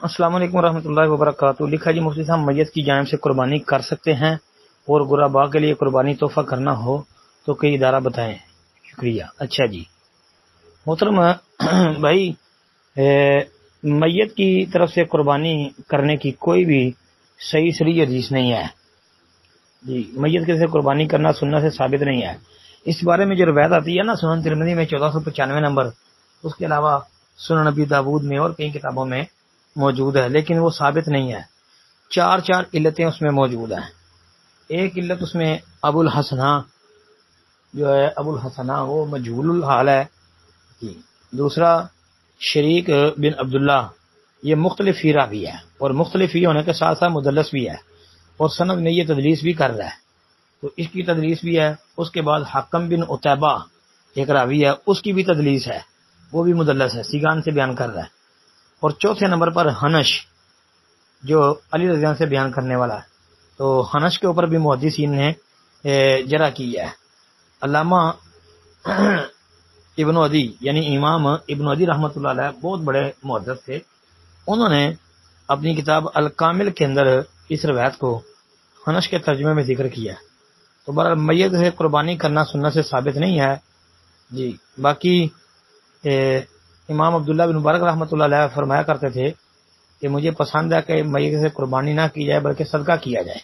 السلام علیکم ورحمۃ اللہ وبرکاتہ۔ لکھا جی مفتی صاحب میت کی جانب سے قربانی کر سکتے ہیں اور غرباء کے لیے قربانی تحفہ کرنا ہو تو کوئی ادارہ بتائیں، شکریہ۔ اچھا جی محترم بھائی، میت کی طرف سے قربانی کرنے کی کوئی بھی صحیح حدیث نہیں ہے جی۔ میت کی طرف سے قربانی کرنا سنت سے ثابت نہیں ہے۔ اس بارے میں جو روایت آتی ہے نا سنن ترمذی میں 1495 نمبر، اس کے علاوہ سنن ابی داؤد میں اور کئی کتابوں میں موجود ہے، لیکن وہ ثابت نہیں ہے۔ چار علتیں اس میں موجود ہیں۔ ایک علت اس میں ابو الحسنہ جو ہے، ابو الحسنہ وہ مجہول الحال ہے جی۔ دوسرا شریک بن عبداللہ، یہ مختلف فی راوی ہے، اور مختلف فی ہونے کے ساتھ ساتھ مدلس بھی ہے، اور سند میں یہ تدلیس بھی کر رہا ہے، تو اس کی تدلیس بھی ہے۔ اس کے بعد حکم بن عتیبہ ایک راوی ہے، اس کی بھی تدلیس ہے، وہ بھی مدلس ہے، سیگان سے بیان کر رہا ہے۔ اور چوتھے نمبر پر حنش جو علی رضی اللہ عنہ سے بیان کرنے والا ہے، تو حنش کے اوپر بھی محدثین نے جرح کی ہے۔ علامہ ابن عدی یعنی امام ابن عدی رحمۃ اللہ علیہ بہت بڑے محدث تھے، انہوں نے اپنی کتاب الکامل کے اندر اس روایت کو حنش کے ترجمے میں ذکر کیا ہے۔ تو بہرحال میت سے قربانی کرنا سنت سے ثابت نہیں ہے جی۔ باقی امام عبداللہ بن مبارک رحمۃ اللہ علیہ فرمایا کرتے تھے کہ مجھے پسند ہے کہ میت سے قربانی نہ کی جائے بلکہ صدقہ کیا جائے،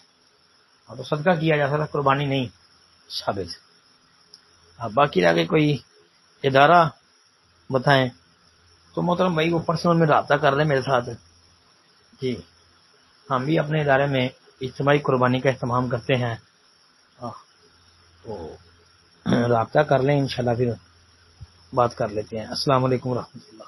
اور تو صدقہ کیا جا سکتا، قربانی نہیں ثابت۔ اب باقی آگے کوئی ادارہ بتائیں تو محترم بھائی وہ پرسنل میں رابطہ کر لیں میرے ساتھ جی۔ ہم بھی اپنے ادارے میں اجتماعی قربانی کا اہتمام کرتے ہیں، تو رابطہ کر لیں، انشاءاللہ پھر بات کر لیتے ہیں۔ السلام علیکم ورحمۃ اللہ۔